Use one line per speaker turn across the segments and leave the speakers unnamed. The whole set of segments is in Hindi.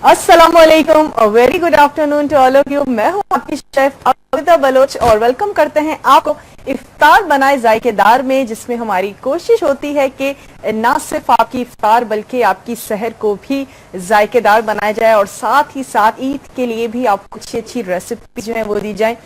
अस्सलामुअलैकुम, very good afternoon to all of you. मैं हूं आपकी शेफ अबिदा बलोच और वेलकम करते हैं आपको इफ्तार बनाए जायकेदार में, जिसमें हमारी कोशिश होती है कि ना सिर्फ आपकी इफ्तार बल्कि आपकी सहर को भी जायकेदार बनाया जाए और साथ ही साथ ईद के लिए भी आपको अच्छी अच्छी रेसिपी जो है वो दी जाए।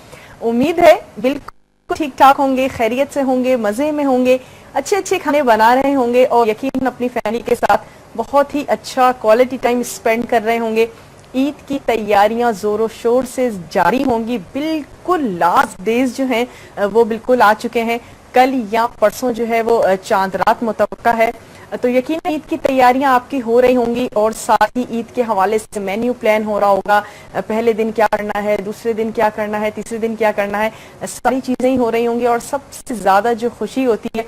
उम्मीद है बिल्कुल ठीक ठाक होंगे, खैरियत से होंगे, मजे में होंगे, अच्छे अच्छे खाने बना रहे होंगे और यकीनन अपनी फैमिली के साथ बहुत ही अच्छा क्वालिटी टाइम स्पेंड कर रहे होंगे। ईद की तैयारियां जोरों शोर से जारी होंगी। बिल्कुल लास्ट डेज जो हैं वो बिल्कुल आ चुके हैं। कल या परसों जो है वो चांद रात मुतवक्का है, तो यकीन ईद की तैयारियां आपकी हो रही होंगी और साथ ही ईद के हवाले से मेन्यू प्लान हो रहा होगा। पहले दिन क्या करना है, दूसरे दिन क्या करना है, तीसरे दिन क्या करना है, सारी चीजें ही हो रही होंगी। और सबसे ज्यादा जो खुशी होती है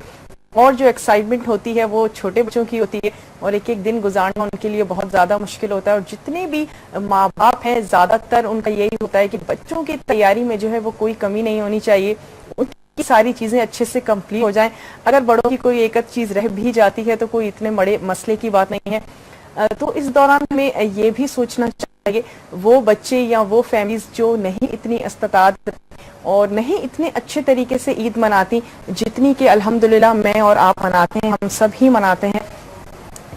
और जो एक्साइटमेंट होती है वो छोटे बच्चों की होती है और एक एक दिन गुजारना उनके लिए बहुत ज़्यादा मुश्किल होता है। और जितने भी माँ बाप हैं ज़्यादातर उनका यही होता है कि बच्चों की तैयारी में जो है वो कोई कमी नहीं होनी चाहिए, उनकी सारी चीज़ें अच्छे से कंप्लीट हो जाएं। अगर बड़ों की कोई एक चीज़ रह भी जाती है तो कोई इतने बड़े मसले की बात नहीं है। तो इस दौरान हमें ये भी सोचना चाहिए वो बच्चे या वो फैमिलीज जो नहीं इतनी इस्तात और नहीं इतने अच्छे तरीके से ईद मनाती जितनी कि अल्हम्दुलिल्लाह मैं और आप मनाते हैं, हम सब ही मनाते हैं,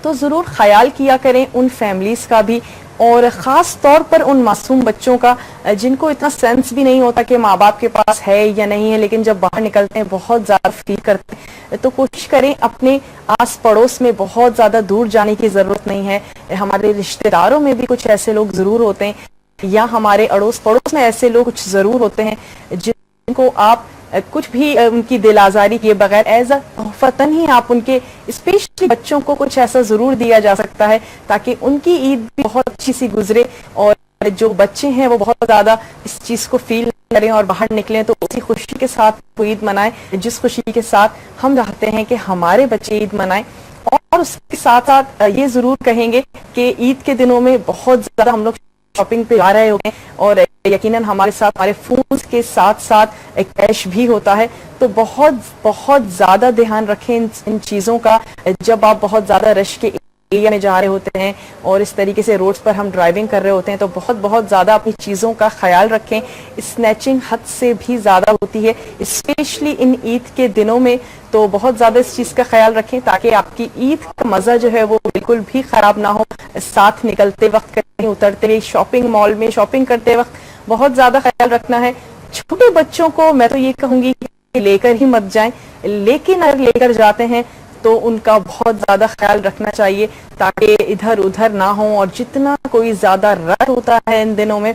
तो ज़रूर ख्याल किया करें उन फैमिलीज़ का भी और ख़ास तौर पर उन मासूम बच्चों का जिनको इतना सेंस भी नहीं होता कि माँ बाप के पास है या नहीं है, लेकिन जब बाहर निकलते हैं बहुत ज़्यादा फील करते हैं। तो कोशिश करें अपने आस पड़ोस में बहुत ज़्यादा दूर जाने की ज़रूरत नहीं है। हमारे रिश्तेदारों में भी कुछ ऐसे लोग ज़रूर होते हैं या हमारे अड़ोस पड़ोस में ऐसे लोग कुछ जरूर होते हैं जिनको आप कुछ भी उनकी दिल आजारी किए बगैर एज अ तोहफतन ही आप उनके स्पेशली बच्चों को कुछ ऐसा जरूर दिया जा सकता है ताकि उनकी ईद भी बहुत अच्छी सी गुजरे और जो बच्चे हैं वो बहुत ज्यादा इस चीज को फील करें और बाहर निकलें तो उसी खुशी के साथ वो ईद मनाएं जिस खुशी के साथ हम चाहते हैं कि हमारे बच्चे ईद मनाएं। और उसके साथ साथ ये जरूर कहेंगे कि ईद के दिनों में बहुत ज्यादा हम लोग शॉपिंग पे जा रहे होते हैं और यकीनन हमारे साथ हमारे फोन के साथ साथ कैश भी होता है, तो बहुत बहुत ज्यादा ध्यान रखें इन चीजों का। जब आप बहुत ज्यादा रश के एरिया में जा रहे होते हैं और इस तरीके से रोड्स पर हम ड्राइविंग कर रहे होते हैं तो बहुत बहुत ज्यादा अपनी चीजों का ख्याल रखें। स्नैचिंग हद से भी ज्यादा होती है स्पेशली इन ईद के दिनों में, तो बहुत ज्यादा इस चीज का ख्याल रखें ताकि आपकी ईद का मजा जो है वो बिल्कुल भी खराब ना हो। साथ निकलते वक्त, कहीं उतरते हुए, शॉपिंग मॉल में शॉपिंग करते वक्त बहुत ज्यादा ख्याल रखना है। छोटे बच्चों को मैं तो ये कहूंगी कि लेकर ही मत जाएं, लेकिन अगर लेकर जाते हैं तो उनका बहुत ज्यादा ख्याल रखना चाहिए ताकि इधर उधर ना हो। और जितना कोई ज्यादा रश होता है इन दिनों में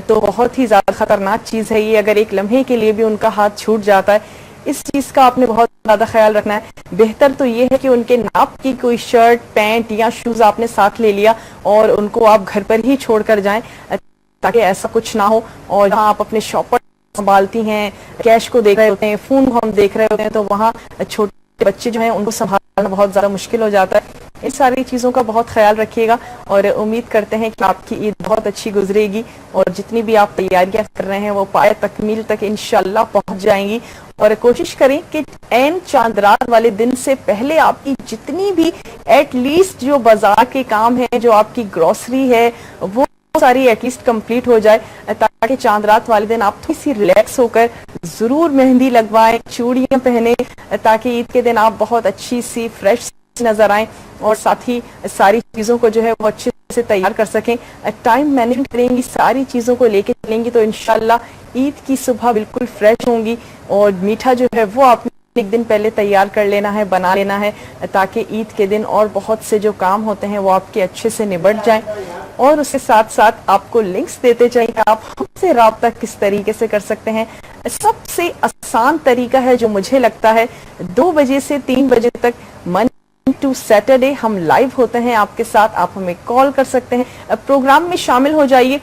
तो बहुत ही ज्यादा खतरनाक चीज है ये, अगर एक लम्हे के लिए भी उनका हाथ छूट जाता है, इस चीज का आपने बहुत ज्यादा ख्याल रखना है। बेहतर तो ये है कि उनके नाप की कोई शर्ट, पैंट या शूज आपने साथ ले लिया और उनको आप घर पर ही छोड़कर जाएं ताकि ऐसा कुछ ना हो। और जहाँ आप अपने शॉपर संभालती हैं, कैश को देख रहे होते हैं, फोन को हम देख रहे होते हैं, तो वहाँ छोटे बच्चे जो हैं उनको संभालना बहुत ज्यादा मुश्किल हो जाता है। इन सारी चीजों का बहुत ख्याल रखिएगा और उम्मीद करते हैं कि आपकी ईद बहुत अच्छी गुजरेगी और जितनी भी आप तैयारियां कर रहे हैं वो पाए तकमील तक इंशाल्लाह पहुंच जाएंगी। और कोशिश करें कि एन चांद रात वाले दिन से पहले आपकी जितनी भी एटलीस्ट जो बाजार के काम है, जो आपकी ग्रोसरी है, वो सारी एटलीस्ट कंप्लीट हो जाए ताकि चांद रात वाले दिन आप थोड़ी सी रिलैक्स होकर जरूर मेहंदी लगवाएं, चूड़ियां पहने ताकि ईद के दिन आप बहुत अच्छी सी फ्रेश नजर आएं और साथ ही सारी चीजों को जो है वो अच्छे से तैयार कर सकें। टाइम मैनेजमेंट करेंगी, सारी चीजों को लेके चलेंगी तो इंशाल्लाह ईद की सुबह बिल्कुल फ्रेश होंगी। और मीठा जो है वो आपने एक दिन पहले तैयार कर लेना है, बना लेना है ताकि ईद के दिन और बहुत से जो काम होते हैं वो आपके अच्छे से निबट जाएं। और उसके साथ साथ आपको लिंक्स देते चाहिए आप हमसे राब्ता किस तरीके से कर सकते हैं। सबसे आसान तरीका है जो मुझे लगता है, 2 बजे से 3 बजे तक मंडे टू सैटरडे हम लाइव होते हैं आपके साथ। आप हमें कॉल कर सकते हैं, प्रोग्राम में शामिल हो जाइए।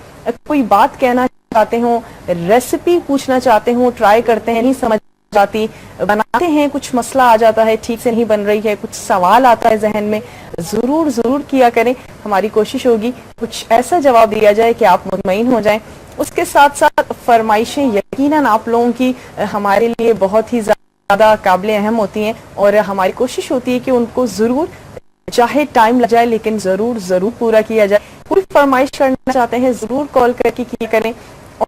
कोई बात कहना चाहते हो, रेसिपी पूछना चाहते हो, ट्राई करते हैं, नहीं समझ जाती, बनाते हैं, कुछ मसला आ जाता है, ठीक से नहीं बन रही है, कुछ सवाल आता है जहन में, जरूर जरूर किया करें। हमारी कोशिश होगी कुछ ऐसा जवाब दिया जाए कि आप मुतमईन हो जाएं। उसके साथ साथ फरमाइशें यकीनन आप लोगों की हमारे लिए बहुत ही ज्यादा काबिल अहम होती हैं और हमारी कोशिश होती है कि उनको जरूर चाहे टाइम लग जाए लेकिन जरूर जरूर पूरा किया जाए। कोई फरमाइश करना चाहते हैं जरूर कॉल करके किया करें।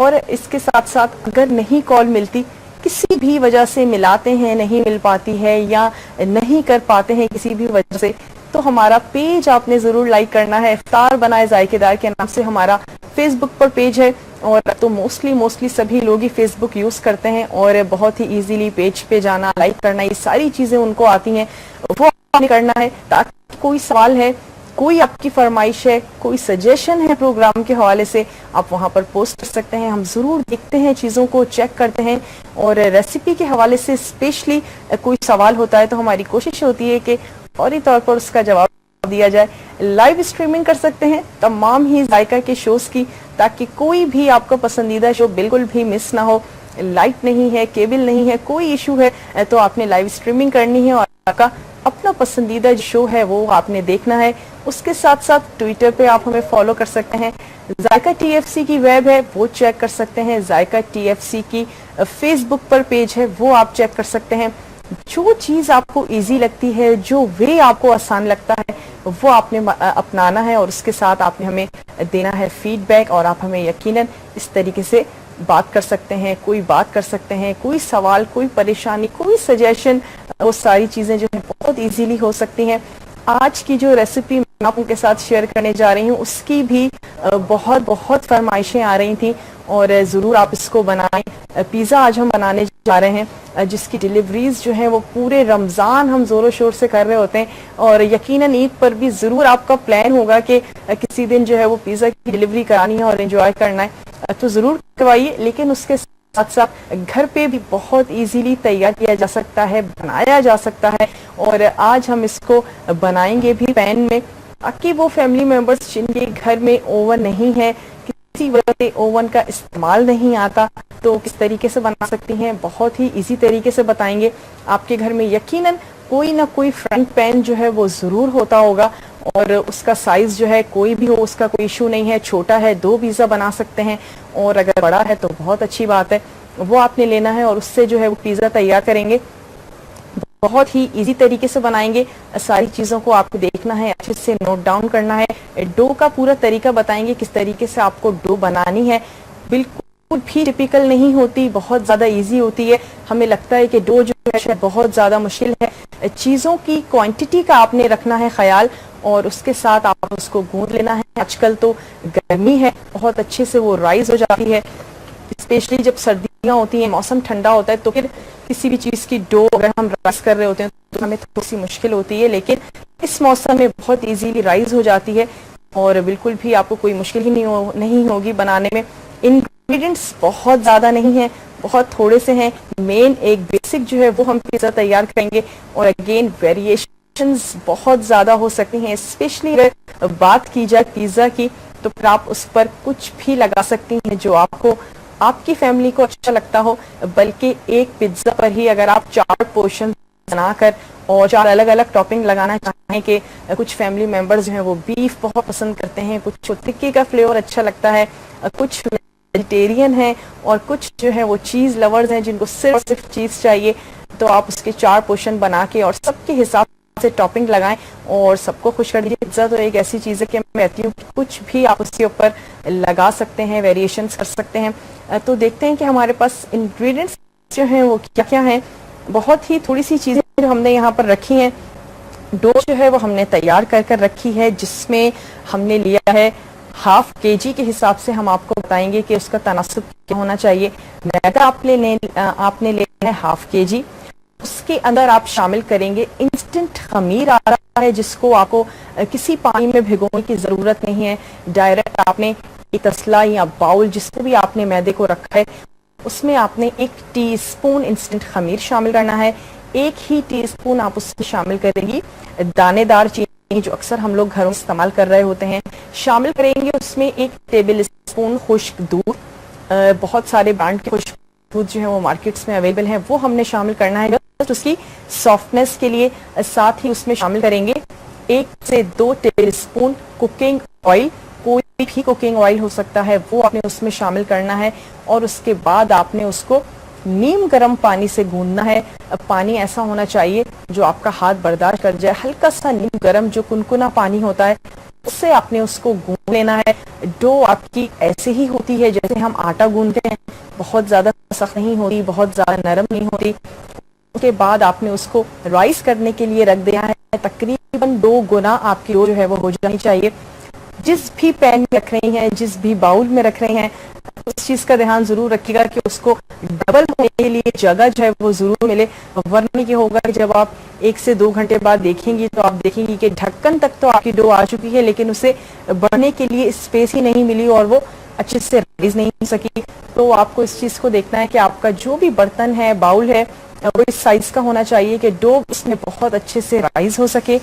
और इसके साथ साथ अगर नहीं कॉल मिलती, किसी भी वजह से मिलाते हैं नहीं मिल पाती है या नहीं कर पाते हैं किसी भी वजह से, तो हमारा पेज आपने जरूर लाइक करना है। इफ्तार बनाए जायकेदार के नाम से हमारा फेसबुक पर पेज है, और तो मोस्टली सभी लोग ही फेसबुक यूज करते हैं और बहुत ही इजीली पेज पे जाना, लाइक करना, ये सारी चीजें उनको आती हैं, वो आपने करना है। ताकि कोई सवाल है, कोई आपकी फरमाइश है, कोई सजेशन है प्रोग्राम के हवाले से, आप वहां पर पोस्ट कर सकते हैं। हम जरूर देखते हैं, चीजों को चेक करते हैं, और रेसिपी के हवाले से स्पेशली कोई सवाल होता है तो हमारी कोशिश होती है कि फौरी तौर पर उसका जवाब दिया जाए। लाइव स्ट्रीमिंग कर सकते हैं तमाम ही जायका के शोज की, ताकि कोई भी आपका पसंदीदा शो बिल्कुल भी मिस ना हो। लाइट नहीं है, केबल नहीं है, कोई इशू है तो आपने लाइव स्ट्रीमिंग करनी है और आपका अपना पसंदीदा जो शो है वो आपने देखना है। उसके साथ साथ ट्विटर पे आप हमें फॉलो कर सकते हैं। जायका TFC की वेब है वो चेक कर सकते हैं। जायका TFC की फेसबुक पर पेज है वो आप चेक कर सकते हैं। जो चीज आपको इजी लगती है, जो वे आपको आसान लगता है, वो आपने अपनाना है और उसके साथ आपने हमें देना है फीडबैक। और आप हमें यकीनन इस तरीके से बात कर सकते हैं, कोई बात कर सकते हैं, कोई सवाल, कोई परेशानी, कोई सजेशन, वो सारी चीजें जो है बहुत इजीली हो सकती हैं। आज की जो रेसिपी मैं आप उनके साथ शेयर करने जा रही हूँ उसकी भी बहुत फरमाइशें आ रही थी और जरूर आप इसको बनाएं। पिज़्ज़ा आज हम बनाने जा रहे हैं जिसकी डिलीवरीज जो है वो पूरे रमज़ान हम जोरों शोर से कर रहे होते हैं, और यकीनन ईद पर भी ज़रूर आपका प्लान होगा कि किसी दिन जो है वो पिज़्ज़ा की डिलीवरी करानी है और एंजॉय करना है, तो ज़रूर करवाइए। लेकिन उसके साथ साथ घर पे भी बहुत इजीली तैयार किया जा सकता है, बनाया जा सकता है। और आज हम इसको बनाएंगे भी पैन में, ताकि वो फैमिली मेंबर्स जिनके घर में ओवन नहीं है, किसी वजह से ओवन का इस्तेमाल नहीं आता, तो किस तरीके से बना सकती हैं, बहुत ही इजी तरीके से बताएंगे। आपके घर में यकीनन कोई ना कोई फ्रंट पैन जो है वो जरूर होता होगा, और उसका साइज जो है कोई भी हो उसका कोई इशू नहीं है। छोटा है 2 पिज़्ज़ा बना सकते हैं, और अगर बड़ा है तो बहुत अच्छी बात है, वो आपने लेना है और उससे जो है वो पिज़्ज़ा तैयार करेंगे। बहुत ही इजी तरीके से बनाएंगे। सारी चीज़ों को आपको देखना है, अच्छे से नोट डाउन करना है। डो का पूरा तरीका बताएंगे किस तरीके से आपको डो बनानी है। बिल्कुल भी टिपिकल नहीं होती, बहुत ज़्यादा इजी होती है। हमें लगता है कि डो जो है शायद बहुत ज़्यादा मुश्किल है। चीज़ों की क्वांटिटी का आपने रखना है ख्याल, और उसके साथ आप उसको गूंद लेना है। आजकल तो गर्मी है, बहुत अच्छे से वो राइज हो जाती है, स्पेशली जब सर्दियाँ होती हैं, मौसम ठंडा होता है, तो फिर किसी भी चीज़ की डो अगर हम राइस कर रहे होते हैं तो हमें थोड़ी सी मुश्किल होती है, लेकिन इस मौसम में बहुत इजीली राइज हो जाती है और बिल्कुल भी आपको कोई मुश्किल ही नहीं होगी बनाने में। इंग्रेडिएंट्स बहुत ज़्यादा नहीं है, बहुत थोड़े से हैं। मेन एक बेसिक जो है वो हम पिज़्ज़ा तैयार करेंगे, और अगेन वेरिएशंस बहुत ज़्यादा हो सकती हैं। स्पेशली अगर बात की जाए पिज़्ज़ा की, तो फिर आप उस पर कुछ भी लगा सकती हैं जो आपको, आपकी फैमिली को अच्छा लगता हो। बल्कि एक पिज्जा पर ही अगर आप 4 पोर्शन बनाकर और 4 अलग अलग टॉपिंग लगाना चाहें, कि कुछ फैमिली मेंबर्स जो हैं वो बीफ बहुत पसंद करते हैं, कुछ टिक्की का फ्लेवर अच्छा लगता है, कुछ वेजिटेरियन हैं, और कुछ जो है वो चीज़ लवर्स हैं जिनको सिर्फ चीज़ चाहिए, तो आप उसके 4 पोर्शन बना के और सबके हिसाब से टॉपिंग लगाएं और सबको खुश कर दीजिए। पिज्जा तो एक ऐसी चीज़ है कि मैं कहती हूँ कुछ भी आप उसके ऊपर लगा सकते हैं, वेरिएशंस कर सकते हैं। तो देखते हैं कि हमारे पास इंग्रेडिएंट्स जो हैं वो क्या क्या हैं। बहुत ही थोड़ी सी चीज़ें जो हमने यहाँ पर रखी हैं। डो जो है वो हमने तैयार कर रखी है, जिसमें हमने लिया है ½ kg के हिसाब से। हम आपको बताएंगे कि उसका तनासुब क्या होना चाहिए। मैदा आपने लेना है ½ kg। उसके अंदर आप शामिल करेंगे इंस्टेंट खमीर आ रहा है, जिसको आपको किसी पानी में भिगोने की ज़रूरत नहीं है। डायरेक्ट आपने एक तसला या बाउल जिसको भी आपने मैदे को रखा है, उसमें आपने 1 टीस्पून इंस्टेंट खमीर शामिल करना है। 1 ही टीस्पून आप उसमें शामिल करेंगी दानेदार चीनी, जो अक्सर हम लोग घरों में इस्तेमाल कर रहे होते हैं। शामिल करेंगे उसमें 1 टेबल स्पून खुश्क दूध। बहुत सारे ब्रांड के खुश्क दूध जो है वो मार्केट्स में अवेलेबल है, वो हमने शामिल करना है उसकी सॉफ्टनेस के लिए। साथ ही उसमें शामिल करेंगे 1 से 2 टेबल स्पून कुकिंग ऑयल। कोई भी कुकिंग ऑयल हो सकता है, वो आपने उसमें शामिल करना है, और उसके बाद आपने उसको नीम गर्म पानी से गूंदना है। पानी ऐसा होना चाहिए जो आपका हाथ बर्दाश्त कर जाए। हल्का सा नीम गर्म जो कुनकुना पानी होता है उससे आपने उसको गूंद लेना है। डो आपकी ऐसे ही होती है जैसे हम आटा गूंदते हैं, बहुत ज्यादा सख्त नहीं होती, बहुत ज्यादा नरम नहीं होती। उसके बाद आपने उसको राइस करने के लिए रख दिया है। तकरीबन 2 गुना आपकी डो जो है वो हो जानी चाहिए। जिस भी पैन में रख रही हैं, जिस भी बाउल में रख रहे हैं, उस चीज का ध्यान जरूर रखिएगा कि उसको डबल होने के लिए जगह जो है वो जरूर मिले। वरना ये होगा कि जब आप 1 से 2 घंटे बाद देखेंगी तो आप देखेंगी कि ढक्कन तक तो आपकी डो आ चुकी है, लेकिन उसे बढ़ने के लिए स्पेस ही नहीं मिली और वो अच्छे से राइज नहीं हो सकी। तो आपको इस चीज को देखना है कि आपका जो भी बर्तन है, बाउल है, वो इस साइज का होना चाहिए कि डो उसमें बहुत अच्छे से राइज हो सके।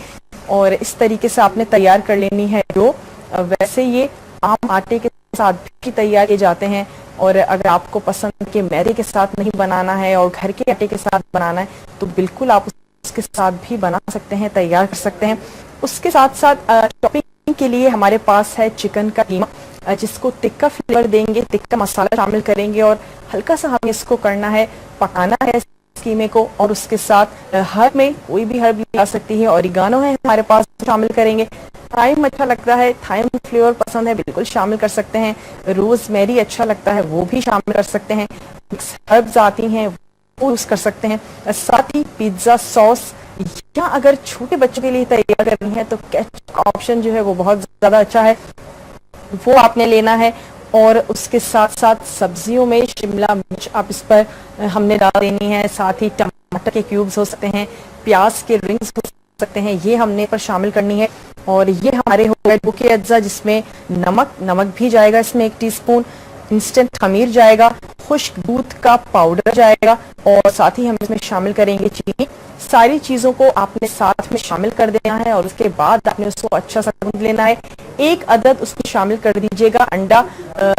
और इस तरीके से आपने तैयार कर लेनी है डो। वैसे ये आम आटे के साथ भी तैयार किए जाते हैं, और अगर आपको पसंद के मैदे के साथ नहीं बनाना है और घर के आटे के साथ बनाना है तो बिल्कुल आप उसके साथ भी बना सकते हैं, तैयार कर सकते हैं। उसके साथ साथ टॉपिंग के लिए हमारे पास है चिकन का कीमा, जिसको टिक्का फ्लेवर देंगे, टिक्का मसाला शामिल करेंगे और हल्का सा हमें इसको करना है, पकाना है कीमे को। और उसके साथ हर्ब में कोई भी हर्ब ली जा सकती है, ऑरिगानो है हमारे पास, शामिल करेंगे। थाइम अच्छा लगता है, थाइम फ्लेवर पसंद है, बिल्कुल शामिल कर सकते हैं। रोजमेरी अच्छा लगता है, वो भी शामिल कर सकते हैं। मिक्स हर्ब्स आती हैं वो यूज कर सकते हैं। साथ ही पिज्जा सॉस, या अगर छोटे बच्चों के लिए तैयार करनी है तो केचप का ऑप्शन जो है वो बहुत ज्यादा अच्छा है, वो आपने लेना है। और उसके साथ साथ सब्जियों में शिमला मिर्च आप इस पर हमने डाल देनी है। साथ ही टमाटर के क्यूब्स हो सकते हैं, प्याज के रिंग्स हो सकते हैं, ये हमने पर शामिल करनी है। और ये हमारे हो गए डो के अज्जा, जिसमें नमक भी जाएगा, इसमें 1 टीस्पून, इंस्टेंट खमीर जाएगा, खुश्क दूध का पाउडर जाएगा, और साथ ही हम इसमें शामिल करेंगे चीनी। सारी चीजों को आपने साथ में शामिल कर देना है और उसके बाद आपने उसको अच्छा सा गूंद लेना है। 1 अदद उसमें शामिल कर दीजिएगा अंडा,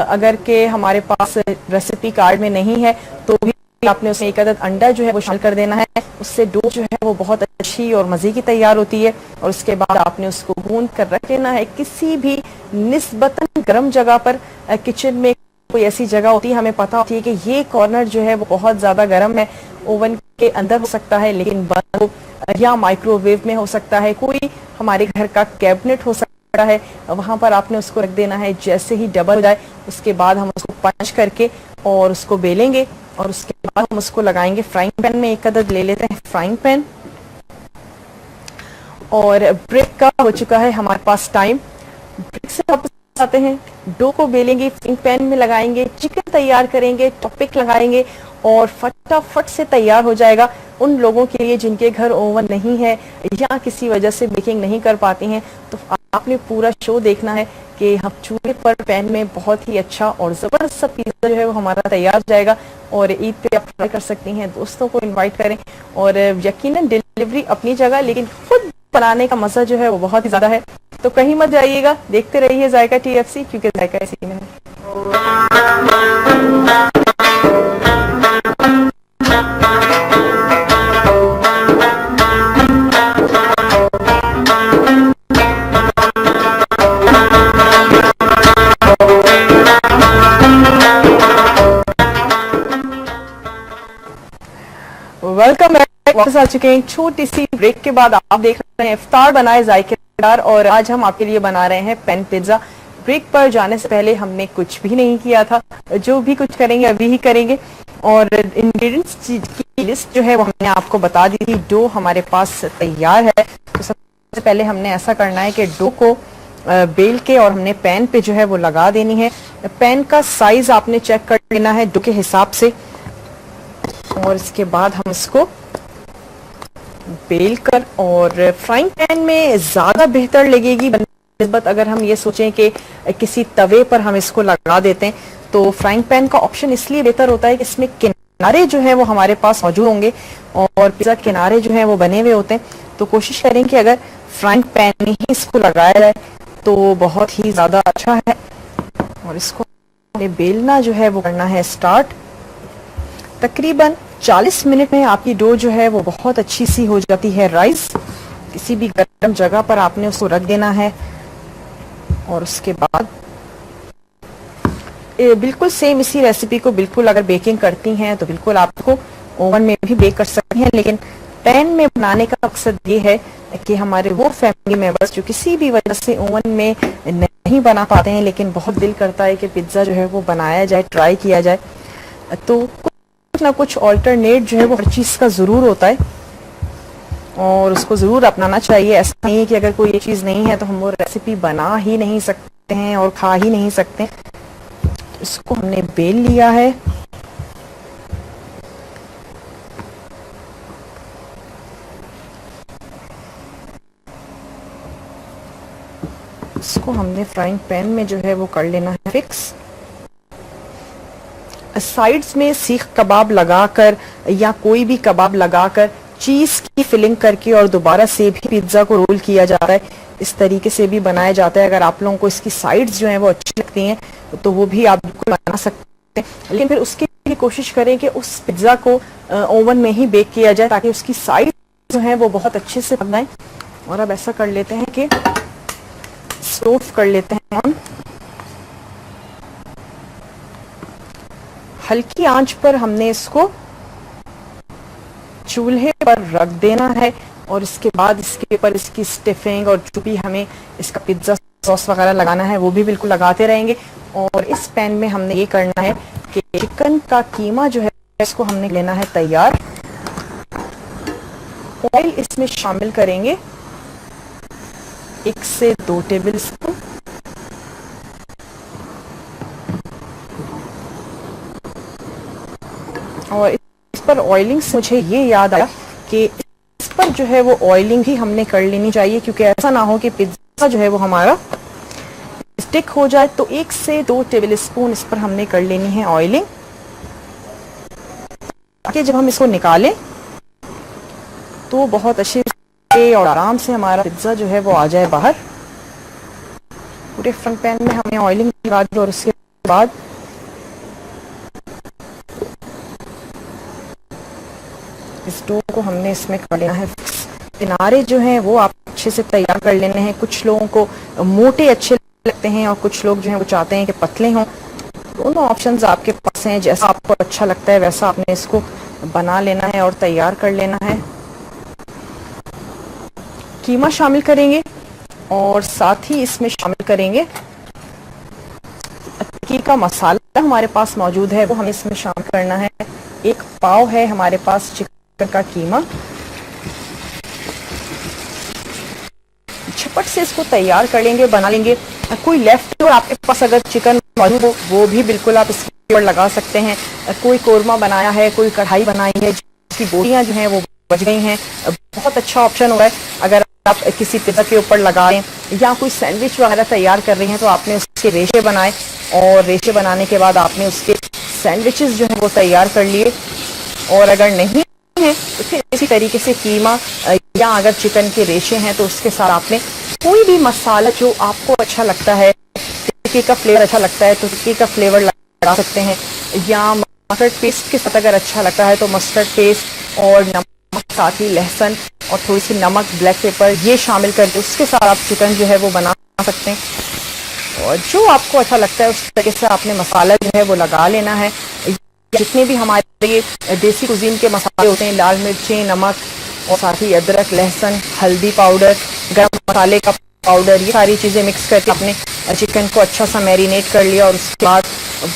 अगर के हमारे पास रेसिपी कार्ड में नहीं है तो भी आपने उसमें 1 अदद अंडा जो है वो शामिल कर देना है। उससे डो जो है वो बहुत अच्छी और मजे की तैयार होती है। और उसके बाद आपने उसको गूंद कर रख लेना है किसी भी निस्बतन गर्म जगह पर। किचन में कोई ऐसी जगह होती है, हमें पता होती है कि ये कॉर्नर जो है वो बहुत ज्यादा गर्म है, ओवन के अंदर हो सकता है लेकिन बंद हो, या माइक्रोवेव में हो सकता है, कोई हमारे घर का कैबिनेट हो सकता है, वहां पर आपने उसको रख देना है। जैसे ही डबल हो जाए उसके बाद हम उसको पंच करके और उसको बेलेंगे, और उसके बाद हम उसको लगाएंगे फ्राइंग पैन में। 1 अदद ले लेते हैं फ्राइंग पैन। और ब्रेक का हो चुका है हमारे पास टाइम, ब्रेक से वापस आते हैं। डो को बेलेंगे, फ्राइंग पैन में लगाएंगे, चिकन तैयार करेंगे, टॉपिक लगाएंगे और फटाफट से तैयार हो जाएगा। उन लोगों के लिए जिनके घर ओवन नहीं है या किसी वजह से बेकिंग नहीं कर पाती हैं, तो आपने पूरा शो देखना है कि हम चूल्हे पर पैन में बहुत ही अच्छा और जबरदस्त पिज्जा जो है वो हमारा तैयार हो जाएगा। और ईद पे आप ट्राई कर सकती हैं, दोस्तों को इनवाइट करें। और यकीनन डिलीवरी अपनी जगह, लेकिन खुद बनाने का मजा जो है वो बहुत ही ज्यादा है। तो कहीं मत जाइएगा, देखते रहिए जायका TFC, क्योंकि जायका इसी में है। वेलकम बैक, वापस आ चुके हैं छोटी सी ब्रेक के बाद। आप देख रहे हैं इफ्तार बनाए जायकेदार, और आज हम आपके लिए बना रहे हैं पैन पिज्जा। ब्रेक पर जाने से पहले हमने कुछ भी नहीं किया था, जो भी कुछ करेंगे अभी ही करेंगे। और इंग्रेडिएंट्स की लिस्ट जो है वो हमने आपको बता दी थी। डो हमारे पास तैयार है, तो सबसे पहले हमने ऐसा करना है कि डो को बेल के और हमने पैन पे जो है वो लगा देनी है। पैन का साइज आपने चेक कर लेना है डो के हिसाब से, और इसके बाद हम इसको बेल कर, और फ्राइंग पैन में ज्यादा बेहतर लगेगी बनस्बत अगर हम ये सोचें कि किसी तवे पर हम इसको लगा देते हैं, तो फ्राइंग पैन का ऑप्शन इसलिए बेहतर होता है कि इसमें किनारे जो है वो हमारे पास मौजूद होंगे, और पिज्जा किनारे जो है वो बने हुए होते हैं। तो कोशिश करें कि अगर फ्राइंग पैन में ही इसको लगाया जाए तो बहुत ही ज्यादा अच्छा है। और इसको बेलना जो है वो करना है स्टार्ट। तकरीबन 40 मिनट में आपकी डो जो है वो बहुत अच्छी सी हो जाती है राइस। किसी भी गर्म जगह पर आपने उसको रख देना है, और उसके बाद बिल्कुल सेम इसी रेसिपी को बिल्कुल अगर बेकिंग करती हैं तो बिल्कुल आपको ओवन में भी बेक कर सकती हैं, लेकिन पैन में बनाने का मकसद ये है कि हमारे वो फैमिली मेंबर्स जो किसी भी वजह से ओवन में नहीं बना पाते हैं, लेकिन बहुत दिल करता है कि पिज्ज़ा जो है वो बनाया जाए, ट्राई किया जाए, तो कुछ ना कुछ ऑल्टरनेट जो है वो हर चीज़ का ज़रूर होता है और उसको ज़रूर अपनाना चाहिए। ऐसा नहीं है कि अगर कोई ये चीज़ नहीं है तो हम वो रेसिपी बना ही नहीं सकते हैं और खा ही नहीं सकते। तो इसको हमने बेल लिया है, इसको हमने फ्राइंग पैन में जो है वो कर लेना है फिक्स। साइड्स में सीख कबाब लगाकर या कोई भी कबाब लगाकर चीज की फिलिंग करके और दोबारा से भी पिज्जा को रोल किया जा रहा है। इस तरीके से भी बनाया जाता है। अगर आप लोगों को इसकी साइड्स जो हैं वो अच्छी लगती हैं तो वो भी आप बिल्कुल बना सकते हैं, लेकिन फिर उसके लिए कोशिश करें कि उस पिज्जा को ओवन में ही बेक किया जाए ताकि उसकी साइड जो है वो बहुत अच्छे से बनाए। और अब ऐसा कर लेते हैं कि स्टोव कर लेते हैं ऑन। हल्की आंच पर हमने इसको चूल्हे पर रख देना है और इसके बाद इसके ऊपर इसकी स्टफिंग और जो भी हमें इसका पिज्जा सॉस वगैरह लगाना है वो भी बिल्कुल लगाते रहेंगे। और इस पैन में हमने ये करना है कि चिकन का कीमा जो है इसको हमने लेना है तैयार। ऑयल इसमें शामिल करेंगे 1 से 2 टेबल स्पून। और इस पर ऑयलिंग से मुझे ये याद आया कि इस पर जो है वो ऑयलिंग भी हमने कर लेनी चाहिए, क्योंकि ऐसा ना हो कि पिज्जा जो है वो हमारा स्टिक हो जाए। तो 1 से 2 टेबल स्पून इस पर हमने कर लेनी है ऑयलिंग, ताकि जब हम इसको निकालें तो बहुत अच्छे से और आराम से हमारा पिज्जा जो है वो आ जाए बाहर। पूरे फ्रंट पैन में हमने ऑयलिंग लगा दी और उसके बाद इस डो को हमने इसमें कर लेना है। किनारे जो हैं वो आप अच्छे से तैयार कर लेने हैं। कुछ लोगों को मोटे अच्छे लगते हैं और कुछ लोग जो हैं वो चाहते हैं कि पतले हों। दोनों ऑप्शंस आपके पास हैं, जैसा आपको अच्छा लगता है वैसा आपने इसको बना लेना है और तैयार कर लेना है। कीमा शामिल करेंगे और साथ ही इसमें शामिल करेंगे टिक्की का मसाला हमारे पास मौजूद है, वो हमें इसमें शामिल करना है। 1 पाव है हमारे पास चिकन का कीमा। झटपट से इसको तैयार कर लेंगे, बना लेंगे। कोई लेफ्ट ओवर आपके पास अगर चिकन मौजूद हो वो भी बिल्कुल आप इसके ऊपर लगा सकते हैं। कोई कोरमा बनाया है, कोई कढ़ाई बनाई है जिसकी बोटियां जो हैं वो बच गई हैं, बहुत अच्छा ऑप्शन होगा अगर आप किसी पिज्जा के ऊपर लगा लें। या कोई सैंडविच वगैरह तैयार कर रही हैं तो आपने उसके रेशे बनाए और रेशे बनाने के बाद आपने उसके सैंडविचेस जो हैं वो तैयार कर लिए। और अगर नहीं है तो फिर इसी तरीके से कीमा या अगर चिकन के रेशे हैं तो उसके साथ आपने कोई भी मसाला जो आपको अच्छा लगता है, टिक्की का फ्लेवर अच्छा लगता है तो टिक्की का फ्लेवर लगा सकते हैं, या मस्टर्ड पेस्ट के साथ अगर अच्छा लगता है तो मस्टर्ड पेस्ट और नमक, साथ ही लहसुन और थोड़ी सी नमक, ब्लैक पेपर ये शामिल करके उसके साथ आप चिकन जो है वो बना सकते हैं। और जो आपको अच्छा लगता है उस तरीके से आपने मसाला जो है वो लगा लेना है। जितने भी हमारे देसी कुजीन के मसाले होते हैं, लाल मिर्चें, नमक और साथ ही अदरक, लहसुन, हल्दी पाउडर, गरम मसाले का पाउडर, ये सारी चीज़ें मिक्स करके आपने चिकन को अच्छा सा मैरिनेट कर लिया और उसके बाद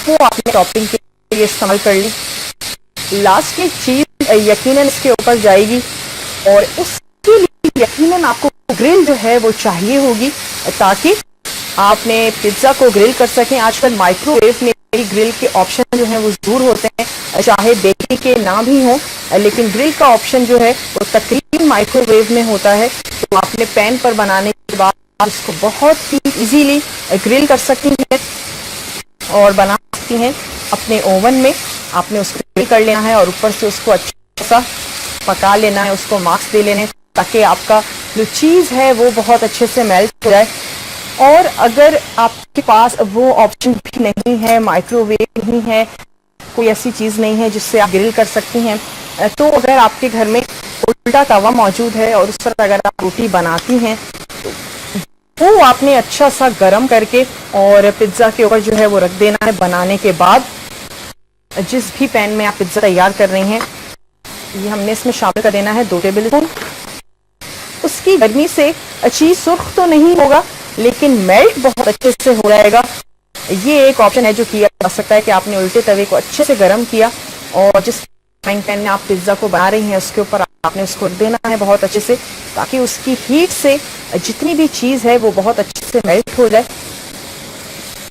वो आपने टॉपिंग के लिए इस्तेमाल कर ली। लास्ट में चीज़ यकीनन इसके ऊपर जाएगी और उसके लिए यकीनन आपको ग्रिल जो है वो चाहिए होगी ताकि आपने पिज्ज़ा को ग्रिल कर सकें। आजकल माइक्रोवेव में ग्रिल के ऑप्शन जो है वो जरूर होते हैं, चाहे बेकरी के ना भी हो, लेकिन ग्रिल का ऑप्शन जो है वो तकरीबन माइक्रोवेव में होता है। तो आपने पैन पर बनाने के बाद आप इसको बहुत ही इजीली ग्रिल कर सकती हैं और बना सकती हैं अपने ओवन में। आपने उसको ग्रिल कर लेना है और ऊपर से उसको अच्छा सा पका लेना है, उसको मार्क्स दे लेने हैं ताकि आपका जो चीज़ है वो बहुत अच्छे से मेल्ट हो जाए। और अगर आपके पास वो ऑप्शन भी नहीं है, माइक्रोवेव नहीं है, कोई ऐसी चीज़ नहीं है जिससे आप ग्रिल कर सकती हैं, तो अगर आपके घर में उल्टा तवा मौजूद है और उस पर अगर आप रोटी बनाती हैं तो वो आपने अच्छा सा गर्म करके और पिज्जा के ऊपर जो है वो रख देना है। बनाने के बाद जिस भी पैन में आप पिज्जा तैयार कर रही हैं, ये हमने इसमें शामिल कर देना है 2 टेबल स्पून। उसकी गर्मी से चीज सुर्ख तो नहीं होगा, लेकिन मेल्ट बहुत अच्छे से हो जाएगा। ये एक ऑप्शन है जो किया जा सकता है कि आपने उल्टे तवे को अच्छे से गर्म किया और जिस फ्राइंग पैन में आप पिज्जा को बना रही हैं उसके ऊपर आपने उसको रख देना है बहुत अच्छे से, ताकि उसकी हीट से जितनी भी चीज है वो बहुत अच्छे से मेल्ट हो जाए।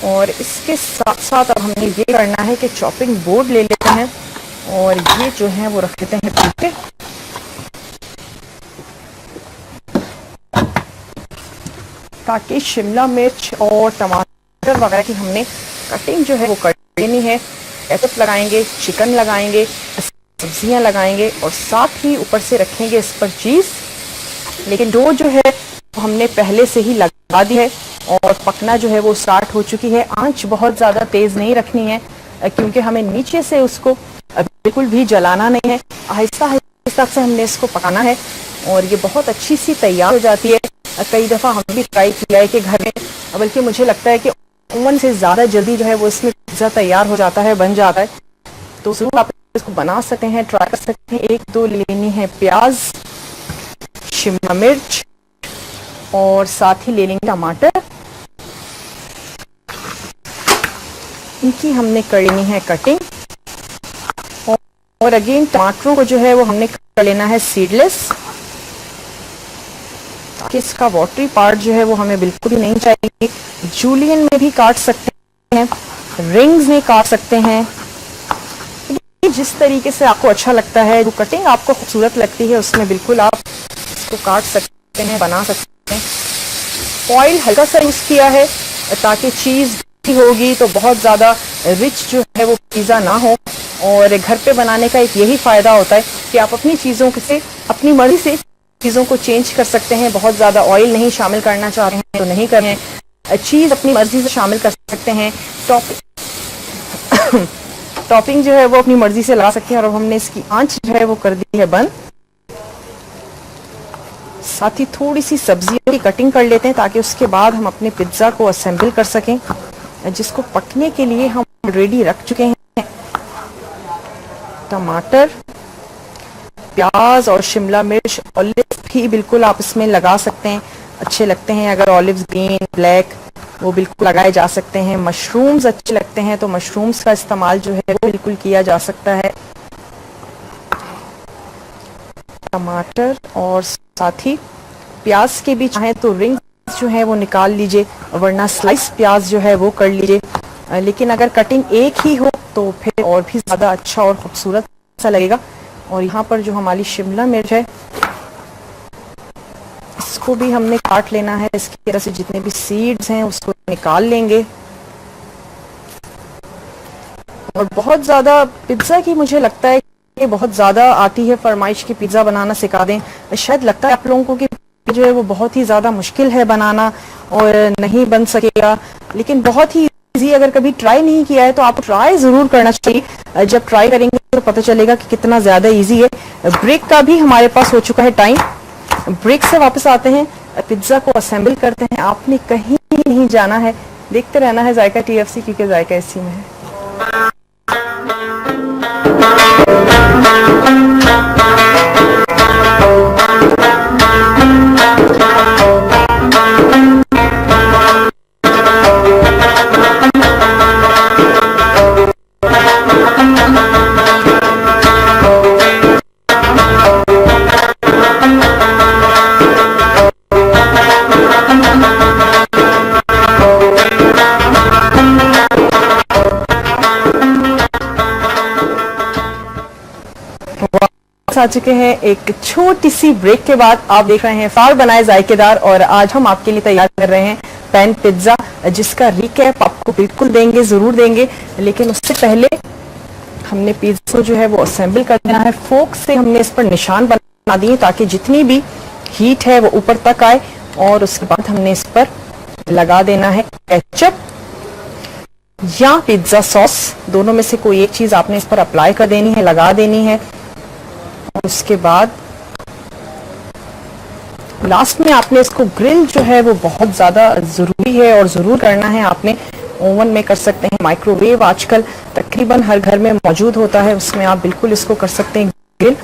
और इसके साथ साथ अब हमने ये करना है कि चॉपिंग बोर्ड ले लेते हैं और ये जो है वो रख लेते हैं पीछे, ताकि शिमला मिर्च और टमाटर वगैरह की हमने कटिंग जो है वो कर लेनी है। केचप लगाएंगे, चिकन लगाएंगे, सब्जियां लगाएंगे और साथ ही ऊपर से रखेंगे इस पर चीज। लेकिन डो जो है वो हमने पहले से ही लगा दी है और पकना जो है वो स्टार्ट हो चुकी है। आंच बहुत ज्यादा तेज नहीं रखनी है क्योंकि हमें नीचे से उसको बिल्कुल भी जलाना नहीं है। आहिस्ता आहिस्ता से हमने इसको पकाना है और ये बहुत अच्छी सी तैयार हो जाती है। कई दफा हम भी ट्राई किया है कि घर में, बल्कि मुझे लगता है कि ओवन से ज्यादा जल्दी जो है वो इसमें पिज्जा तैयार हो जाता है, बन जाता है। तो जरूर आप इसको बना सकते हैं, ट्राई कर सकते हैं। 1-2 लेनी है प्याज, शिमला मिर्च और साथ ही ले लेंगे टमाटर। इनकी हमने कर लेनी है कटिंग और अगेन टमाटरों को जो है वो हमने कर लेना है सीडलेस, ताकि इसका वाटरी पार्ट जो है वो हमें बिल्कुल भी नहीं चाहिए। जूलियन में भी काट सकते हैं, रिंग्स में काट सकते हैं, जिस तरीके से आपको अच्छा लगता है, जो कटिंग आपको खूबसूरत लगती है उसमें बिल्कुल आप इसको काट सकते हैं, बना सकते हैं। ऑयल हल्का सा यूज किया है ताकि चीज भी होगी तो बहुत ज्यादा रिच जो है वो पिज्जा ना हो। और घर पे बनाने का एक यही फायदा होता है कि आप अपनी चीजों से, अपनी मर्जी से चीजों को चेंज कर सकते हैं। बहुत ज्यादा ऑयल नहीं शामिल करना चाह रहे हैं तो नहीं करें, चीज अपनी मर्जी से शामिल कर सकते हैं। टॉपिंग जो है वो अपनी मर्जी से लगा सकते हैं। और अब हमने इसकी आंच जो है वो कर दी है बंद। साथ ही थोड़ी सी सब्जियों की कटिंग कर लेते हैं ताकि उसके बाद हम अपने पिज्जा को असेंबल कर सकें, जिसको पकने के लिए हम ऑलरेडी रख चुके हैं। टमाटर, प्याज और शिमला मिर्च, ऑलिव भी बिल्कुल आप इसमें लगा सकते हैं, अच्छे लगते हैं। अगर ऑलिव्स ग्रीन, ब्लैक, वो बिल्कुल लगाए जा सकते हैं। मशरूम्स अच्छे लगते हैं तो मशरूम्स का इस्तेमाल जो है वो बिल्कुल किया जा सकता है। टमाटर और साथ ही प्याज के भी चाहे तो रिंग्स जो है वो निकाल लीजिए, वरना स्लाइस प्याज जो है वो कर लीजिए। लेकिन अगर कटिंग एक ही हो तो फिर और भी ज्यादा अच्छा और खूबसूरत सा लगेगा। और यहाँ पर जो हमारी शिमला मिर्च है इसको भी हमने काट लेना है। इसकी तरह से जितने भी सीड्स हैं उसको निकाल लेंगे। और बहुत ज्यादा पिज्जा की मुझे लगता है कि बहुत ज्यादा आती है फरमाइश की पिज्जा बनाना सिखा दें। शायद लगता है आप लोगों को कि जो है वो बहुत ही ज्यादा मुश्किल है बनाना और नहीं बन सकेगा, लेकिन बहुत ही इजी। अगर कभी ट्राई नहीं किया है तो आप ट्राई जरूर करना चाहिए। जब ट्राई करेंगे तो पता चलेगा कि कितना ज्यादा इजी है। ब्रेक का भी हमारे पास हो चुका है टाइम। ब्रेक से वापस आते हैं, पिज्जा को असेंबल करते हैं। आपने कहीं नहीं जाना है, देखते रहना है जायका TFC, क्योंकि जायका इसी में है। आ चुके हैं एक छोटी सी ब्रेक के बाद। आप देख रहे हैं इफ्तार बनाए जायकेदार और आज हम आपके लिए तैयार कर रहे हैं पैन पिज्जा, जिसका रिकैप आपको बिल्कुल देंगे, जरूर देंगे। लेकिन उससे पहले हमने पिज्जा को जो है वो असेंबल कर देना है। फोक से हमने इस पर निशान बना दिए ताकि जितनी भी हीट है वो ऊपर तक आए। और उसके बाद हमने इस पर लगा देना है केचप या पिज्जा सॉस, दोनों में से कोई एक चीज आपने इस पर अप्लाई कर देनी है, लगा देनी है। उसके बाद लास्ट में आपने इसको ग्रिल जो है वो बहुत ज़्यादा ज़रूरी है और ज़रूर करना है आपने। ओवन में कर सकते हैं, माइक्रोवेव आजकल तकरीबन हर घर में मौजूद होता है, उसमें आप बिल्कुल इसको कर सकते हैं ग्रिल।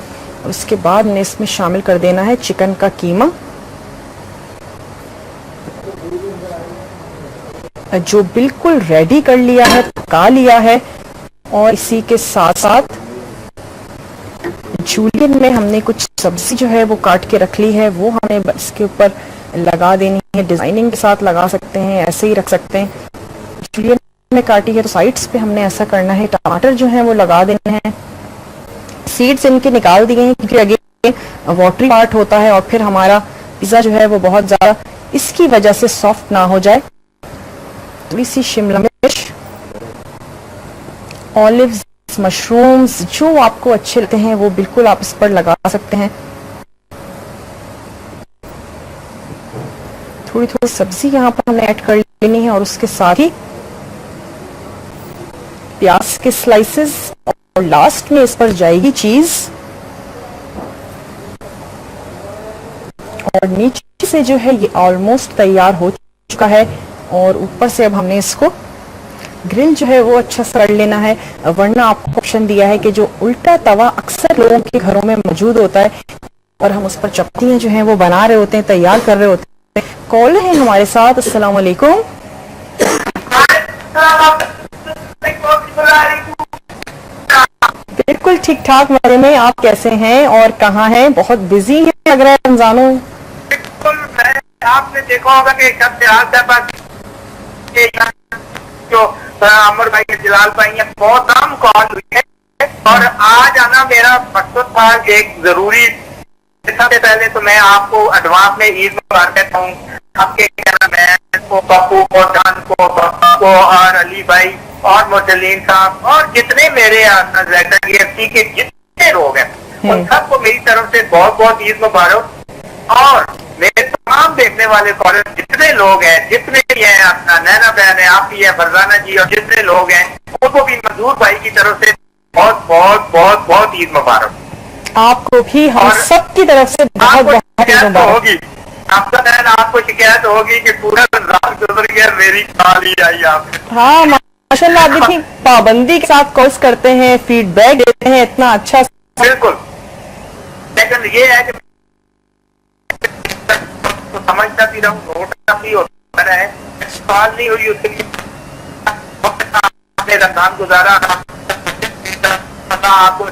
उसके बाद ने इसमें शामिल कर देना है चिकन का कीमा, जो बिल्कुल रेडी कर लिया है, पका लिया है। और इसी के साथ साथ जूलियन में हमने कुछ सब्जी जो है वो काट के रख ली है, वो हमें इसके ऊपर लगा देनी है। डिजाइनिंग के साथ लगा सकते हैं, ऐसे ही रख सकते हैं। जूलियन में काटी है तो साइड्स पे हमने ऐसा करना है। टमाटर जो है वो लगा देने हैं, सीड्स इनके निकाल दिए हैं क्योंकि अगेन वाटरी पार्ट होता है और फिर हमारा पिज्जा जो है वो बहुत ज्यादा इसकी वजह से सॉफ्ट ना हो जाए। थोड़ी सी शिमला मिर्च, ऑलिव्स, मशरूम्स, जो आपको अच्छे लगते हैं वो बिल्कुल आप इस पर लगा सकते हैं। थोड़ी थोड़ी सब्जी यहाँ पर हमने ऐड कर लेनी है और उसके साथ ही प्याज के स्लाइसेस, और लास्ट में इस पर जाएगी चीज। और नीचे से जो है ये ऑलमोस्ट तैयार हो चुका है और ऊपर से अब हमने इसको ग्रिल जो है वो अच्छा सा कर लेना है। वरना आपको ऑप्शन दिया है कि जो उल्टा तवा अक्सर लोगों के घरों में मौजूद होता है और हम उस पर चपातियां जो हैं वो बना रहे होते हैं, तैयार कर रहे होते हैं। कॉल है हमारे साथ। अस्सलाम वालेकुम। बिल्कुल ठीक ठाक मजे में, आप कैसे हैं और कहाँ हैं? बहुत बिजी हैं लग रहा है रमजानों।
बिल्कुल, मैं आपने देखा होगा कि जो अमर भाई जलाल भाई है, बहुत नाम कॉल हुई है और आज आना मेरा मकसद था एक जरूरी। सबसे पहले तो मैं आपको एडवांस में ईद मुबारक कहता हूँ। आपके मैं को पप्पू को, जान को, पप्पू को और अली भाई और मुजलीन साहब और जितने मेरे के जितने लोग हैं उन सबको मेरी तरफ से बहुत बहुत ईद मुबारक। और मेरे तमाम देखने वाले कॉलेज जितने लोग हैं, जितने भी हैं, अपना नैना बहन है, आप ही है, फरजाना जी, और जितने लोग हैं उनको भी मजदूर भाई की तरफ से बहुत बहुत बहुत बहुत ईद मुबारक।
आपको भी हम सब की तरफ से बहुत बहुत ईद मुबारक
होगी। आपका बहन आपको शिकायत होगी कि पूरा रमजान गुजर गया, मेरी कॉल ही आई आप।
हाँ माशाल्लाह, आप देखिए पाबंदी के साथ कॉल्स करते हैं, फीडबैक देते हैं, इतना अच्छा।
बिल्कुल, लेकिन ये है कि तो समझता भी रहूं, होता भी होता है, सवाल नहीं हुई उसके लिए रमजान गुजारा आपको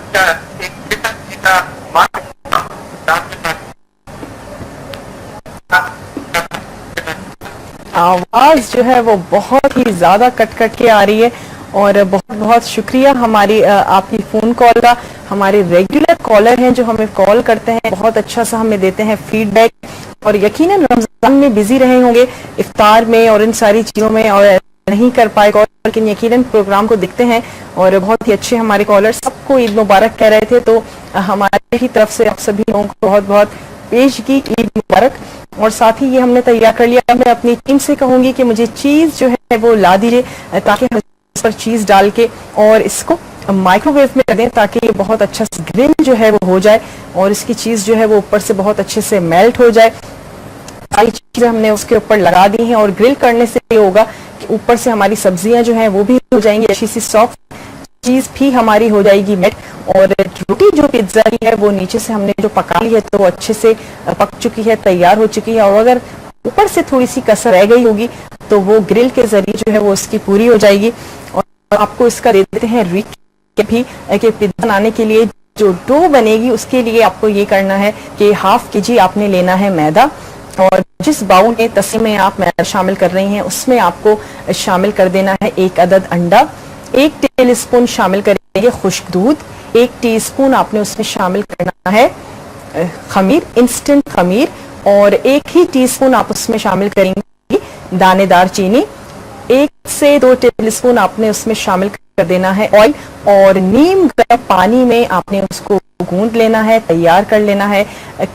आवाज जो है वो बहुत ही ज्यादा कट कट के आ रही है और बहुत बहुत शुक्रिया हमारी आपकी फोन कॉल का। हमारे रेगुलर कॉलर हैं जो हमें कॉल करते हैं, बहुत अच्छा सा हमें देते हैं फीडबैक। और यकीनन रमजान में बिजी रहे होंगे इफ्तार में और इन सारी चीजों में और नहीं कर पाए कॉल, लेकिन यकीनन प्रोग्राम को दिखते हैं और बहुत ही अच्छे हमारे कॉलर। सबको ईद मुबारक कह रहे थे, तो हमारी ही तरफ से आप सभी लोगों को बहुत बहुत पेश की ईद मुबारक। और साथ ही ये हमने तैयार कर लिया। मैं अपनी टीम से कहूंगी कि मुझे चीज जो है वो ला दीजिए ताकि हम इस पर चीज डाल के और इसको माइक्रोवेव में रख दें ताकि ये बहुत अच्छा ग्रिल जो है वो हो जाए और इसकी चीज जो है वो ऊपर से बहुत अच्छे से मेल्ट हो जाए। सारी चीजें हमने उसके ऊपर लगा दी हैं और ग्रिल करने से ये होगा कि ऊपर से हमारी सब्जियां जो हैं वो भी हो जाएंगी अच्छी सी सॉफ्ट, चीज भी हमारी हो जाएगी मेल्ट। और रोटी जो पिज्जा की है वो नीचे से हमने जो पका ली है तो वो अच्छे से पक चुकी है, तैयार हो चुकी है। और अगर ऊपर से थोड़ी सी कसर रह गई होगी तो वो ग्रिल के जरिए जो है वो उसकी पूरी हो जाएगी। और आपको इसका दे देते हैं रिक भी कि पिज्जा बनाने के लिए जो डो बनेगी उसके लिए आपको ये करना है कि ½ kg आपने लेना है मैदा और जिस बाउल में तस्से में आप मैदा शामिल कर रही हैं उसमें आपको शामिल कर देना है 1 अदद अंडा, 1 टेबलस्पून शामिल करेंगे खुश्क दूध, 1 टीस्पून आपने उसमें शामिल करना है खमीर, इंस्टेंट खमीर, और 1 ही टीस्पून आप उसमें शामिल करेंगे दानेदार चीनी, 1 से 2 टेबलस्पून आपने उसमें शामिल कर देना है ऑयल, और नीम गर्म पानी में आपने उसको गूंद लेना है, तैयार कर लेना है।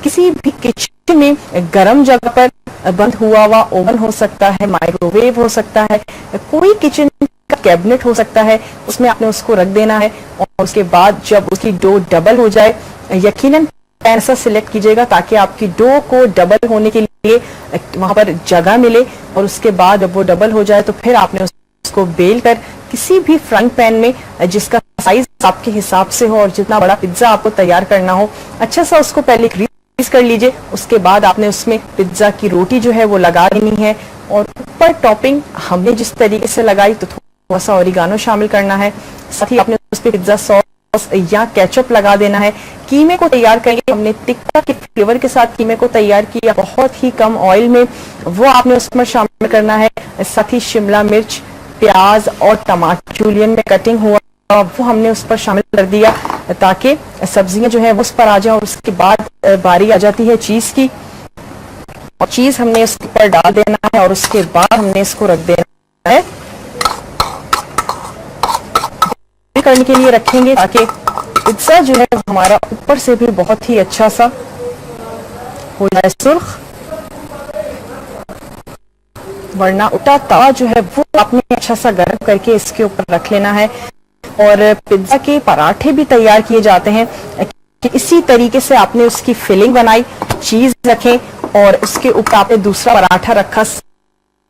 किसी भी किचन में गर्म जगह पर बंद हुआ हुआ ओवन हो सकता है, माइक्रोवेव हो सकता है, कोई किचन का कैबिनेट हो सकता है, उसमें आपने उसको रख देना है। और उसके बाद जब उसकी डो डबल हो जाए, यकीनन पैन ऐसा सिलेक्ट कीजिएगा ताकि आपकी डो को डबल होने के लिए वहां पर जगह मिले, और उसके बाद जब वो डबल हो जाए तो फिर आपने उसको बेल कर किसी भी फ्राइंग पैन में जिसका साइज आपके हिसाब से हो और जितना बड़ा पिज्जा आपको तैयार करना हो, अच्छा सा उसको पहले ग्रीस कर लीजिए। उसके बाद आपने उसमें पिज्जा की रोटी जो है वो लगा देनी है, और ऊपर टॉपिंग हमने जिस तरीके से लगाई तो थोड़ा सा ओरिगानो शामिल करना है, साथ ही आपने उस पर पिज्जा सॉस या केचप लगा देना है। कीमे को तैयार करेंगे हमने टिक्का के फ्लेवर के साथ कीमे को तैयार किया बहुत ही कम ऑयल में, वो आपने उसमें शामिल करना है। साथ ही शिमला मिर्च, प्याज और टमाटर जूलियन में कटिंग हुआ वो हमने उस पर शामिल कर दिया ताकि सब्जियां जो है वो उस पर आ जाए। और उसके बाद बारी आ जाती है चीज की, और चीज हमने इसके ऊपर डाल देना है और उसके बाद हमने इसको रख देना है करने के लिए रखेंगे ताकि पिज्जा जो है हमारा ऊपर से भी बहुत ही अच्छा सा हो जाए सुर्ख, वरना उल्टा तवा जो है वो आपने अच्छा सा गर्म करके इसके ऊपर रख लेना है। और पिज्जा के पराठे भी तैयार किए जाते हैं कि इसी तरीके से आपने उसकी फिलिंग बनाई, चीज रखें और उसके ऊपर आपने दूसरा पराठा रखा,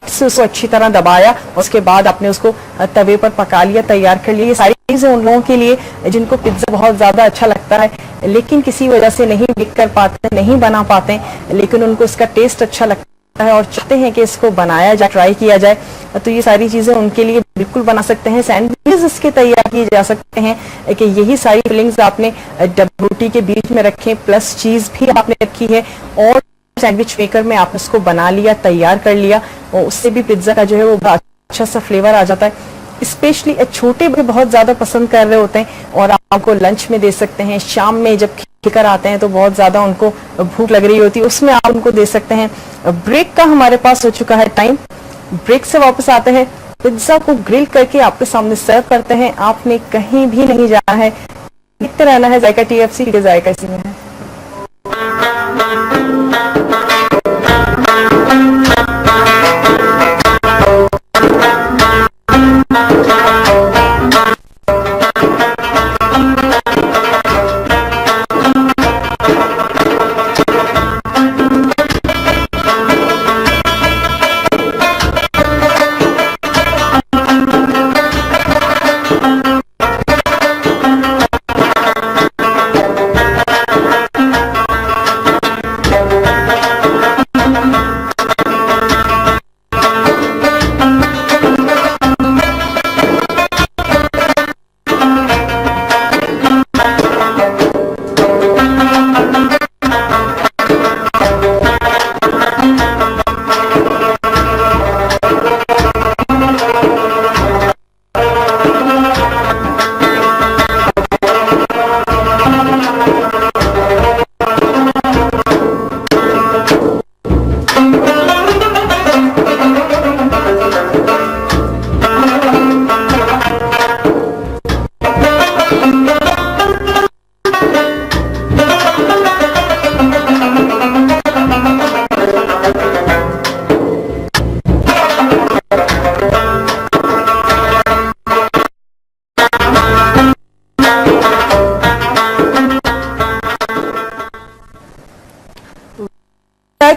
उसको अच्छी तरह दबाया, उसके बाद आपने उसको तवे पर पका लिया, तैयार कर लिया। ये सारी चीजें उन लोगों के लिए जिनको पिज्जा बहुत ज्यादा अच्छा लगता है लेकिन किसी वजह से नहीं बेक कर पाते, नहीं बना पाते, लेकिन उनको इसका टेस्ट अच्छा लगता है और चाहते हैं कि इसको बनाया जाए, ट्राई किया जाए, तो ये सारी चीजें उनके लिए बिल्कुल बना सकते हैं। सैंडविचेस इसके तैयार किए जा सकते हैं कि यही सारी फिलिंग्स आपने डबल रोटी के बीच में रखें, प्लस चीज भी आपने रखी है और सैंडविच मेकर में आपने उसको बना लिया, तैयार कर लिया, और उससे भी पिज्जा का जो है वो अच्छा सा फ्लेवर आ जाता है। स्पेशली छोटे बच्चे बहुत ज्यादा पसंद कर रहे होते हैं और आपको लंच में दे सकते हैं, शाम में जब लेकर आते हैं तो बहुत ज्यादा उनको भूख लग रही होती है, उसमें आप उनको दे सकते हैं। ब्रेक का हमारे पास हो चुका है टाइम, ब्रेक से वापस आते हैं, पिज्जा को ग्रिल करके आपके सामने सर्व करते हैं। आपने कहीं भी नहीं जाना है, देखते रहना है जायका TFC के जायका इसी में है।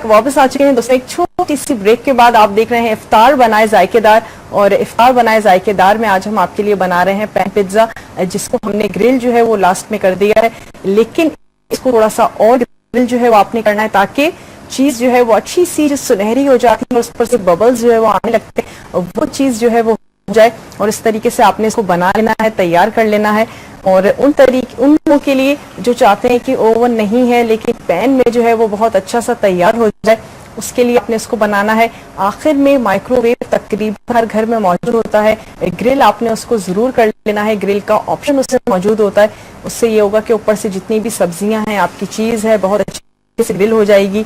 वापस आ चुके हैं दोस्तों एक छोटी सी ब्रेक के बाद। आप देख रहे हैं इफ्तार बनाए जायकेदार, और इफ्तार बनाए जायकेदार में आज हम आपके लिए बना रहे हैं पैन पिज्जा, जिसको हमने ग्रिल जो है वो लास्ट में कर दिया है, लेकिन इसको थोड़ा सा और ग्रिल जो है वो आपने करना है ताकि चीज जो है वो अच्छी सी जो सुनहरी हो जाती है, उस पर से बबल्स जो है वो आने लगते हैं, वो चीज जो है वो हो जाए। और इस तरीके से आपने इसको बना लेना है, तैयार कर लेना है। और उन लोगों के लिए जो चाहते हैं कि ओवन नहीं है लेकिन पैन में जो है वो बहुत अच्छा सा तैयार हो जाए, उसके लिए आपने इसको बनाना है। आखिर में माइक्रोवेव तकरीबन हर घर में मौजूद होता है, ग्रिल आपने उसको जरूर कर लेना है, ग्रिल का ऑप्शन उससे मौजूद होता है। उससे ये होगा कि ऊपर से जितनी भी सब्जियां हैं, आपकी चीज है, बहुत अच्छे से ग्रिल हो जाएगी,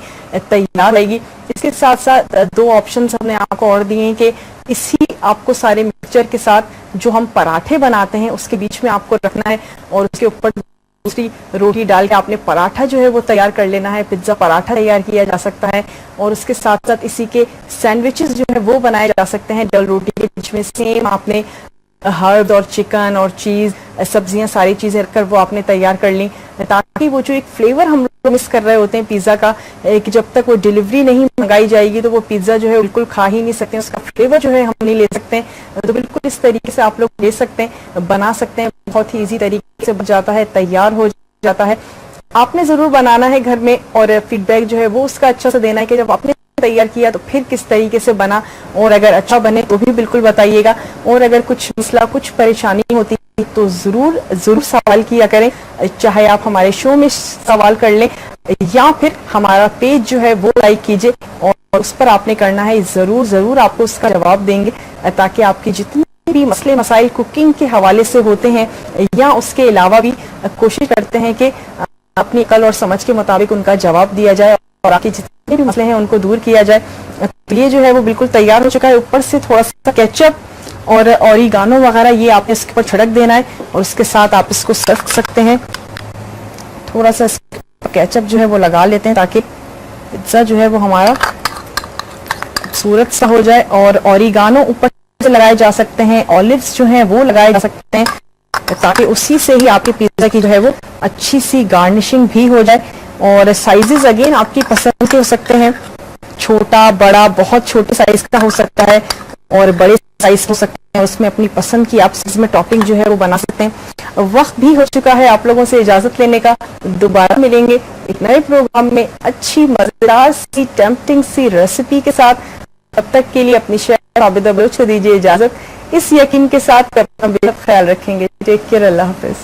तैयार रहेगी। इसके साथ साथ दो ऑप्शन हमने आपको और दिए हैं कि इसी आपको सारे मिक्सचर के साथ जो हम पराठे बनाते हैं उसके बीच में आपको रखना है और उसके ऊपर दूसरी रोटी डाल के आपने पराठा जो है वो तैयार कर लेना है। पिज्जा पराठा तैयार किया जा सकता है और उसके साथ साथ इसी के सैंडविचेस जो है वो बनाए जा सकते हैं। डबल रोटी के बीच में सेम आपने हर्ब और चिकन और चीज, सब्जियां, सारी चीजें रखकर वो आपने तैयार कर ली। ताकि वो जो एक फ्लेवर हम लोग मिस कर रहे होते हैं पिज्जा का, कि जब तक वो डिलीवरी नहीं मंगाई जाएगी तो वो पिज्जा जो है बिल्कुल खा ही नहीं सकते हैं, उसका फ्लेवर जो है हम नहीं ले सकते हैं। तो बिल्कुल इस तरीके से आप लोग ले सकते हैं, बना सकते हैं, बहुत ही ईजी तरीके से बन जाता है, तैयार हो जाता है। आपने जरूर बनाना है घर में और फीडबैक जो है वो उसका अच्छा से देना है कि जब आपने तैयार किया तो फिर किस तरीके से बना, और अगर अच्छा बने तो भी बिल्कुल बताइएगा। और अगर कुछ मसला, कुछ परेशानी होती है तो जरूर सवाल किया करें, चाहे आप हमारे शो में सवाल कर लें या फिर हमारा पेज जो है वो लाइक कीजिए और उस पर आपने करना है, जरूर आपको उसका जवाब देंगे, ताकि आपकी जितनी भी मसले मसाइल कुकिंग के हवाले से होते हैं या उसके अलावा भी कोशिश करते हैं कि अपनी अकल और समझ के मुताबिक उनका जवाब दिया जाए और आपके जितने भी मसले हैं उनको दूर किया जाए। ये जो है वो बिल्कुल तैयार हो चुका है। ऊपर से थोड़ा सा केचप और ऑरिगानो वगैरह ये आपने इसके ऊपर छिड़क देना है और उसके साथ आप इसको सर्व कर सकते हैं। थोड़ा सा केचप जो है वो लगा लेते हैं ताकि पिज्जा जो है वो हमारा खूबसूरत सा हो जाए, और ऑरिगानो ऊपर से लगाए जा सकते हैं, ऑलिव्स जो हैं वो लगाए जा सकते हैं, ताकि उसी से ही आपके पिज्जा की जो है वो अच्छी सी गार्निशिंग भी हो जाए। और साइजेस अगेन आपकी पसंद के हो सकते हैं, छोटा बड़ा, बहुत छोटे साइज का हो सकता है और बड़े साइज हो सकते हैं, उसमें अपनी पसंद की आप इसमें टॉपिंग जो है वो बना सकते हैं। वक्त भी हो चुका है आप लोगों से इजाजत लेने का, दोबारा मिलेंगे एक नए प्रोग्राम में अच्छी मजेदार सी टेम्पटिंग सी रेसिपी के साथ। तब तक के लिए अपनी शेफ आबिदा बलोच को दीजिए इजाजत, इस यकीन के साथ अपना बेहद ख्याल रखेंगे। टेक केयर, अल्लाह हाफिज।